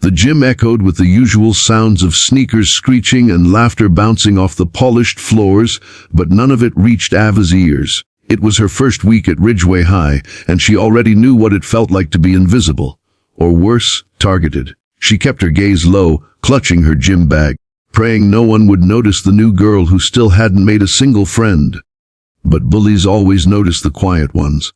The gym echoed with the usual sounds of sneakers screeching and laughter bouncing off the polished floors, but none of it reached Ava's ears. It was her first week at Ridgeway High, and she already knew what it felt like to be invisible, or worse, targeted. She kept her gaze low, clutching her gym bag, praying no one would notice the new girl who still hadn't made a single friend. But bullies always noticed the quiet ones.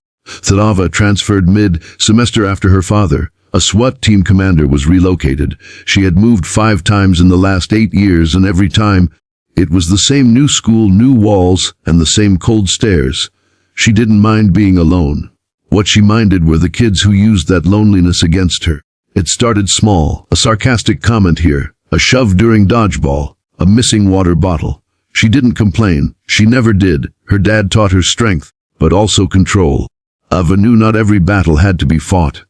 Ava transferred mid-semester after her father, a SWAT team commander, was relocated. She had moved 5 times in the last 8 years, and every time, it was the same new school, new walls, and the same cold stares. She didn't mind being alone. What she minded were the kids who used that loneliness against her. It started small, a sarcastic comment here, a shove during dodgeball, a missing water bottle. She didn't complain. She never did. Her dad taught her strength, but also control. Ava knew not every battle had to be fought.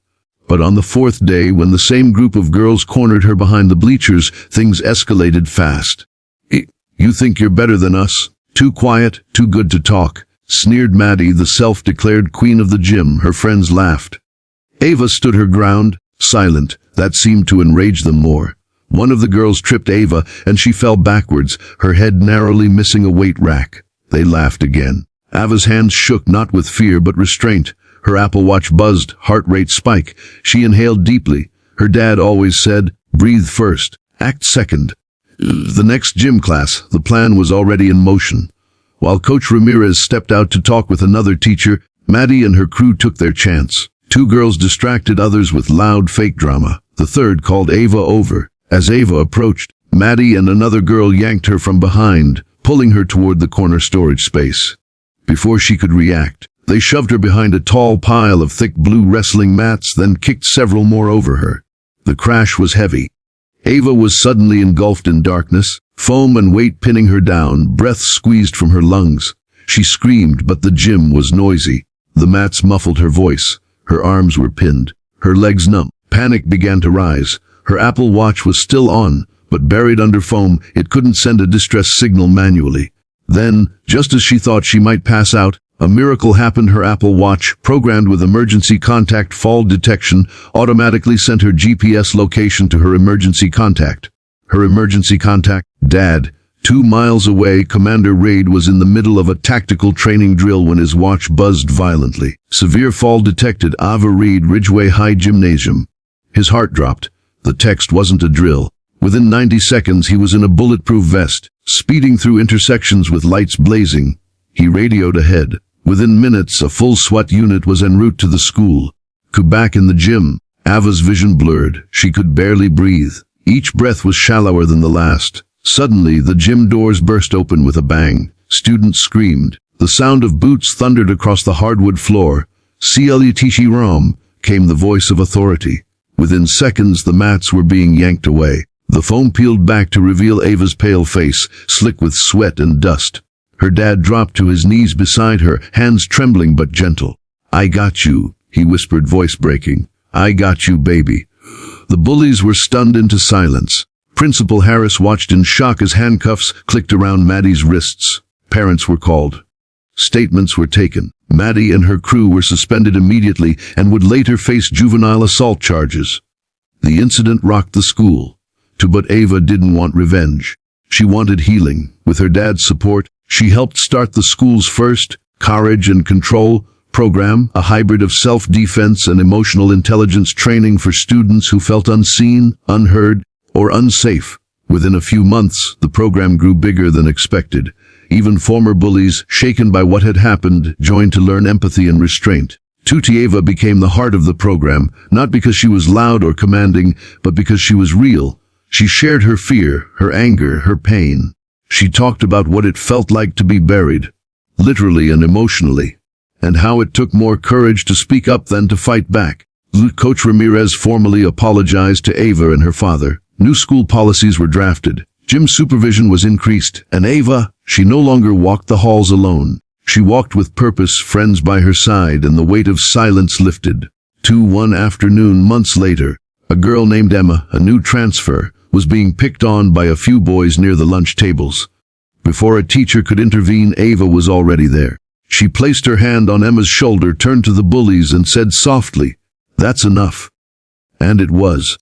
But on the 4th day, when the same group of girls cornered her behind the bleachers, things escalated fast. "You think you're better than us? Too quiet, too good to talk," sneered Maddie, the self-declared queen of the gym. Her friends laughed. Ava stood her ground, silent. That seemed to enrage them more. One of the girls tripped Ava, and she fell backwards, her head narrowly missing a weight rack. They laughed again. Ava's hands shook, not with fear but restraint. Her Apple Watch buzzed, heart rate spike. She inhaled deeply. Her dad always said, "Breathe first, act second." The next gym class, the plan was already in motion. While Coach Ramirez stepped out to talk with another teacher, Maddie and her crew took their chance. 2 girls distracted others with loud fake drama. The third called Ava over. As Ava approached, Maddie and another girl yanked her from behind, pulling her toward the corner storage space. Before she could react, they shoved her behind a tall pile of thick blue wrestling mats, then kicked several more over her. The crash was heavy. Ava was suddenly engulfed in darkness, foam and weight pinning her down, breath squeezed from her lungs. She screamed, but the gym was noisy. The mats muffled her voice. Her arms were pinned, her legs numb. Panic began to rise. Her Apple Watch was still on, but buried under foam, it couldn't send a distress signal manually. Then, just as she thought she might pass out, a miracle happened. Her Apple Watch, programmed with emergency contact fall detection, automatically sent her GPS location to her emergency contact. Her emergency contact? Dad. 2 miles away, Commander Raid was in the middle of a tactical training drill when his watch buzzed violently. Severe fall detected. Ava Reed, Ridgeway High Gymnasium. His heart dropped. The text wasn't a drill. Within 90 seconds, he was in a bulletproof vest, speeding through intersections with lights blazing. He radioed ahead. Within minutes, a full SWAT unit was en route to the school. Back in the gym, Ava's vision blurred. She could barely breathe. Each breath was shallower than the last. Suddenly, the gym doors burst open with a bang. Students screamed. The sound of boots thundered across the hardwood floor. "CLETC-ROM," came the voice of authority. Within seconds, the mats were being yanked away. The foam peeled back to reveal Ava's pale face, slick with sweat and dust. Her dad dropped to his knees beside her, hands trembling but gentle. "I got you," he whispered, voice breaking. "I got you, baby." The bullies were stunned into silence. Principal Harris watched in shock as handcuffs clicked around Maddie's wrists. Parents were called. Statements were taken. Maddie and her crew were suspended immediately and would later face juvenile assault charges. The incident rocked the school. But Ava didn't want revenge. She wanted healing. With her dad's support, she helped start the school's first Courage and Control program, a hybrid of self-defense and emotional intelligence training for students who felt unseen, unheard, or unsafe. Within a few months, the program grew bigger than expected. Even former bullies, shaken by what had happened, joined to learn empathy and restraint. Ava became the heart of the program, not because she was loud or commanding, but because she was real. She shared her fear, her anger, her pain. She talked about what it felt like to be buried, literally and emotionally, and how it took more courage to speak up than to fight back. Coach Ramirez formally apologized to Ava and her father. New school policies were drafted. Gym supervision was increased, and Ava, she no longer walked the halls alone. She walked with purpose, friends by her side, and the weight of silence lifted. One afternoon, months later, a girl named Emma, a new transfer, was being picked on by a few boys near the lunch tables. Before a teacher could intervene, Ava was already there. She placed her hand on Emma's shoulder, turned to the bullies, and said softly, "That's enough." And it was.